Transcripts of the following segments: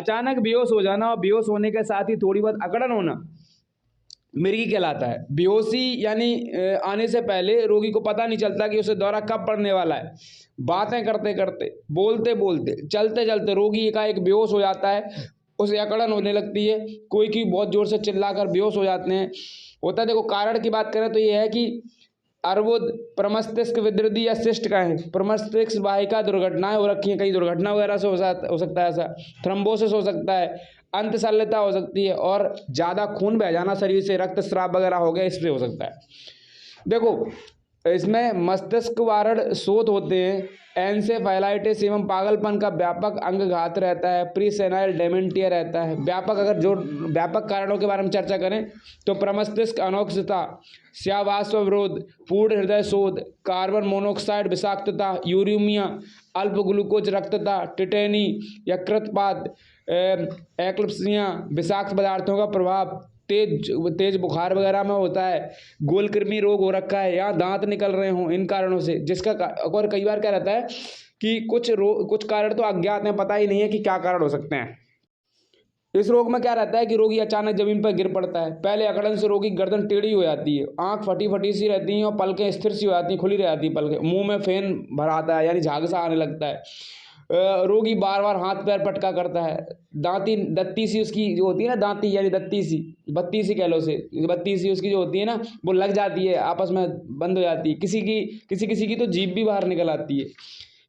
अचानक बेहोश हो जाना और बेहोश होने के साथ ही थोड़ी बहुत अकड़न होना मिर्गी कहलाता है। बेहोशी यानी आने से पहले रोगी को पता नहीं चलता कि उसे दौरा कब पड़ने वाला है। बातें करते करते, बोलते बोलते, चलते चलते रोगी एकाएक बेहोश हो जाता है, उसे अकड़न होने लगती है, कोई की बहुत जोर से चिल्लाकर बेहोश हो जाते हैं। होता है, देखो कारण की बात करें तो ये है कि अर्बुद, प्रमस्तिष्क विकृति या सिस्ट का है, प्रमस्तिष्क वाहिका दुर्घटनाएं हो रखी हैं, कई दुर्घटना वगैरह से हो सकता है ऐसा, थ्रोम्बोसिस हो सकता है, अंतशल्यता हो सकती है और ज़्यादा खून बह जाना शरीर से, रक्तस्राव वगैरह हो गया, इससे हो सकता है। देखो इसमें मस्तिष्क वारण शोथ होते हैं, एन्सेफेलाइटिस एवं पागलपन का व्यापक अंगघात रहता है, प्रीसेनाइल डेमेंटिया रहता है। व्यापक कारणों के बारे में चर्चा करें तो प्रमस्तिष्क अनोक्सिता, श्वास अवरोध, पूर्ण हृदय शोथ, कार्बन मोनोऑक्साइड विषाक्तता, यूरेमिया, अल्प ग्लूकोज रक्तता, टिटेनी, यकृतपात, एक्लिप्सिया, विषाक्त पदार्थों का प्रभाव, तेज बुखार वगैरह में होता है, गोलकृमि रोग हो रखा है या दांत निकल रहे हों, इन कारणों से, जिसका और कई बार क्या रहता है कि कुछ कारण तो अज्ञात हैं, पता ही नहीं है कि क्या कारण हो सकते हैं। इस रोग में क्या रहता है कि रोगी अचानक जमीन पर गिर पड़ता है। पहले अकड़न से रोगी गर्दन टेढ़ी हो जाती है, आंख फटी फटी सी रहती हैं और पलकें स्थिर सी हो जाती हैं, खुली रह जाती है पलकें, मुंह में फेन भर आता है यानी झाग सा आने लगता है। रोगी बार बार हाथ पैर पटका करता है, दत्ती सी उसकी जो होती है ना, दांती यानी बत्ती सी कह लो उसे, बत्ती सी उसकी जो होती है ना वो लग जाती है, आपस में बंद हो जाती है। किसी की तो जीभ भी बाहर निकल आती है।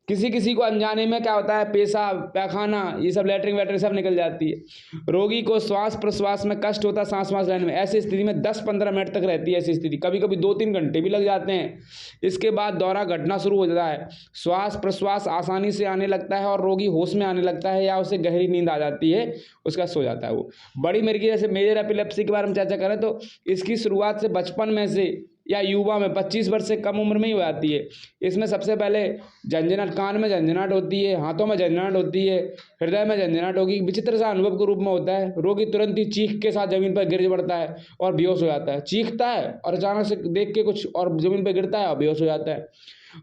किसी को अनजाने में क्या होता है, पेशाब, पैखाना, ये सब लैट्रिन वैट्रिन सब निकल जाती है। रोगी को श्वास प्रश्वास में कष्ट होता है, सांस वास लेने में। ऐसी स्थिति में 10-15 मिनट तक रहती है ऐसी स्थिति, कभी कभी 2-3 घंटे भी लग जाते हैं। इसके बाद दौरा घटना शुरू हो जाता है, श्वास प्रश्वास आसानी से आने लगता है और रोगी होश में आने लगता है या उसे गहरी नींद आ जाती है, उसका सो जाता है वो। बड़ी मिर्गी जैसे मेजर एपिलेप्सी के बारे में चर्चा करें तो इसकी शुरुआत से बचपन में से या युवा में 25 वर्ष से कम उम्र में ही हो जाती है। इसमें सबसे पहले झंझनाहट, कान में झंझनाहट होती है, हाथों में झंझनाहट होती है, हृदय में झंझनाहट होगी, विचित्र सा अनुभव के रूप में होता है। रोगी तुरंत ही चीख के साथ जमीन पर गिर पड़ता है और बेहोश हो जाता है, चीखता है और अचानक से देख के कुछ और जमीन पर गिरता है और बेहोश हो जाता है।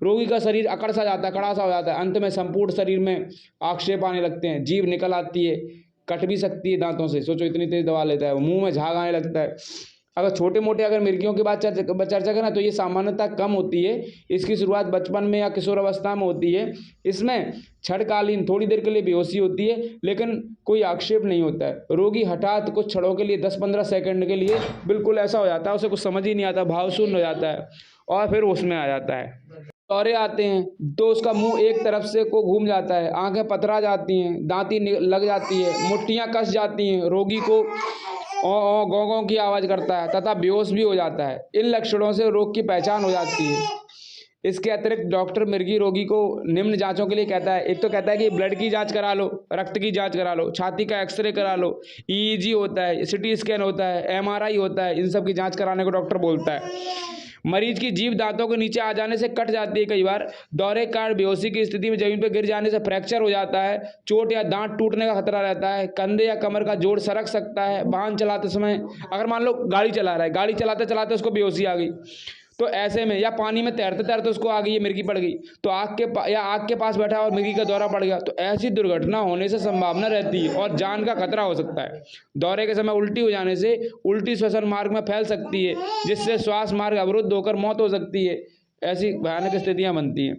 रोगी का शरीर अकड़ सा जाता है, कड़ा सा हो जाता है, अंत में संपूर्ण शरीर में आक्षेप आने लगते हैं, जीभ निकल आती है, कट भी सकती है दांतों से, सोचो इतनी तेज दबा लेता है, मुंह में झाग आने लगता है। अगर छोटे मोटे अगर मिर्गियों की बात चर्चा करें तो ये सामान्यतः कम होती है। इसकी शुरुआत बचपन में या किशोर अवस्था में होती है। इसमें क्षणकालीन थोड़ी देर के लिए बेहोशी होती है लेकिन कोई आक्षेप नहीं होता है। रोगी हठात कुछ क्षणों के लिए 10-15 सेकंड के लिए बिल्कुल ऐसा हो जाता है, उसे कुछ समझ ही नहीं आता, भाव शून्य हो जाता है और फिर उसमें आ जाता है। दौरे आते हैं तो उसका मुंह एक तरफ से को घूम जाता है, आंखें पतरा जाती हैं, दांती लग जाती है, मुट्ठियां कस जाती हैं, रोगी को गौ गौ की आवाज़ करता है तथा बेहोश भी हो जाता है। इन लक्षणों से रोग की पहचान हो जाती है। इसके अतिरिक्त डॉक्टर मिर्गी रोगी को निम्न जांचों के लिए कहता है। एक तो कहता है कि ब्लड की जांच करा लो, रक्त की जांच करा लो, छाती का एक्सरे करा लो, ईईजी होता है, सिटी स्कैन होता है, एमआरआई होता है, इन सब की जांच कराने को डॉक्टर बोलता है। मरीज की जीभ दांतों के नीचे आ जाने से कट जाती है। कई बार दौरे कारण बेहोशी की स्थिति में जमीन पर गिर जाने से फ्रैक्चर हो जाता है, चोट या दांत टूटने का खतरा रहता है, कंधे या कमर का जोड़ सरक सकता है। वाहन चलाते समय अगर मान लो गाड़ी चला रहा है, गाड़ी चलाते चलाते उसको बेहोशी आ गई तो ऐसे में, या पानी में तैरते तैरते उसको आ गई, ये मिर्गी पड़ गई तो आग के पास बैठा और मिर्गी का दौरा पड़ गया तो ऐसी दुर्घटना होने से संभावना रहती है और जान का खतरा हो सकता है। दौरे के समय उल्टी हो जाने से उल्टी श्वसन मार्ग में फैल सकती है जिससे श्वास मार्ग अवरुद्ध होकर मौत हो सकती है। ऐसी भयानक स्थितियां बनती हैं।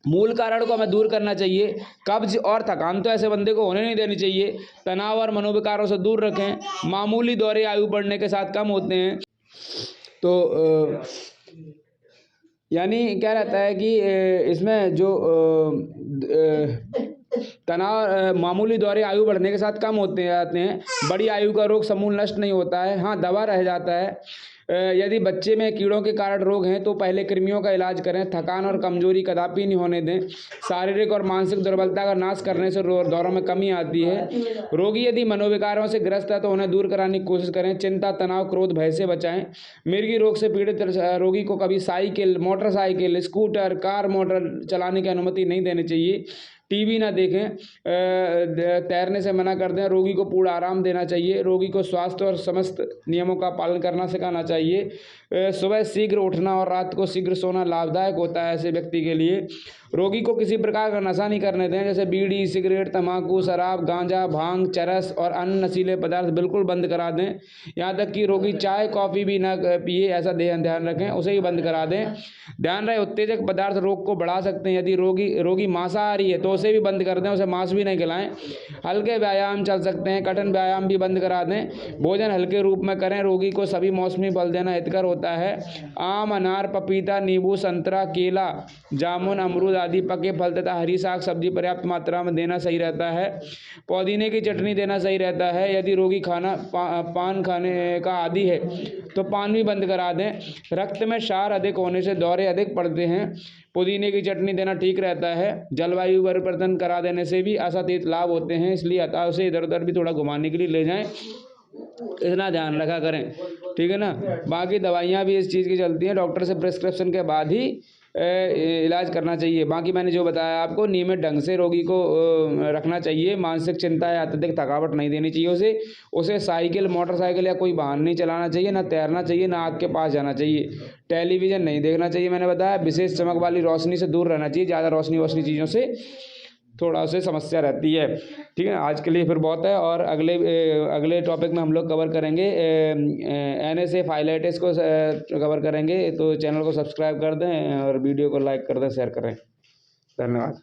मूल कारण को हमें दूर करना चाहिए। कब्ज और थकान तो ऐसे बंदे को होने नहीं देनी चाहिए। तनाव और मनोविकारों से दूर रखें। मामूली दौरे आयु बढ़ने के साथ कम होते हैं। तो यानी क्या रहता है कि इसमें जो तनाव, मामूली दौरे आयु बढ़ने के साथ कम होते जाते हैं। बड़ी आयु का रोग समूल नष्ट नहीं होता है, हाँ दबा रह जाता है। यदि बच्चे में कीड़ों के कारण रोग हैं तो पहले कृमियों का इलाज करें। थकान और कमजोरी कदापि नहीं होने दें। शारीरिक और मानसिक दुर्बलता का नाश करने से दौरों में कमी आती है। रोगी यदि मनोविकारों से ग्रस्त है तो उन्हें दूर कराने की कोशिश करें। चिंता, तनाव, क्रोध, भय से बचाएं। मिर्गी रोग से पीड़ित रोगी को कभी cycle, motorcycle, scooter, car, motor चलाने की अनुमति नहीं देनी चाहिए। टीवी ना देखें, तैरने से मना कर दें। रोगी को पूर्ण आराम देना चाहिए। रोगी को स्वास्थ्य और समस्त नियमों का पालन करना सिखाना चाहिए। सुबह शीघ्र उठना और रात को शीघ्र सोना लाभदायक होता है ऐसे व्यक्ति के लिए। रोगी को किसी प्रकार का नशा नहीं करने दें, जैसे बीड़ी, सिगरेट, तंबाकू, शराब, गांजा, भांग, चरस और अन्य नशीले पदार्थ बिल्कुल बंद करा दें। यहाँ तक कि रोगी चाय कॉफ़ी भी ना पिए, ऐसा ध्यान रखें, उसे ही बंद करा दें। ध्यान रहे उत्तेजक पदार्थ रोग को बढ़ा सकते हैं। यदि रोगी मांसाहारी है तो उसे भी बंद कर दें, उसे मांस भी नहीं खिलाएं। हल्के व्यायाम चल सकते हैं, कठिन व्यायाम भी बंद करा दें। भोजन हल्के रूप में करें। रोगी को सभी मौसमी फल देना हितकर होता है। आम, अनार, पपीता, नींबू, संतरा, केला, जामुन, अमरूद आदि पके फल तथा हरी साग सब्जी पर्याप्त मात्रा में देना सही रहता है। पुदीने की चटनी देना सही रहता है। यदि रोगी पान खाने का आदी है तो पान भी बंद करा दें। रक्त में क्षार अधिक होने से दौरे अधिक पड़ते हैं। पुदीने की चटनी देना ठीक रहता है। जलवायु परिवर्तन करा देने से भी असातीत लाभ होते हैं, इसलिए अतः उसे इधर उधर भी थोड़ा घुमाने के लिए ले जाएं। इतना ध्यान रखा करें, ठीक है ना। बाकी दवाइयाँ भी इस चीज़ की चलती हैं, डॉक्टर से प्रिस्क्रिप्शन के बाद ही इलाज करना चाहिए। बाकी मैंने जो बताया आपको, नियमित ढंग से रोगी को रखना चाहिए। मानसिक चिंता या अत्यधिक थकावट नहीं देनी चाहिए उसे साइकिल, मोटरसाइकिल या कोई वाहन नहीं चलाना चाहिए, ना तैरना चाहिए, ना आग के पास जाना चाहिए। टेलीविज़न नहीं देखना चाहिए, मैंने बताया। विशेष चमक वाली रोशनी से दूर रहना चाहिए, ज़्यादा रोशनी चीज़ों से थोड़ा उसे समस्या रहती है, ठीक है। आज के लिए फिर बहुत है, और अगले टॉपिक में हम लोग कवर करेंगे एनएसएफाइलाइटिस को कवर करेंगे। तो चैनल को सब्सक्राइब कर दें और वीडियो को लाइक कर दें, शेयर करें। धन्यवाद।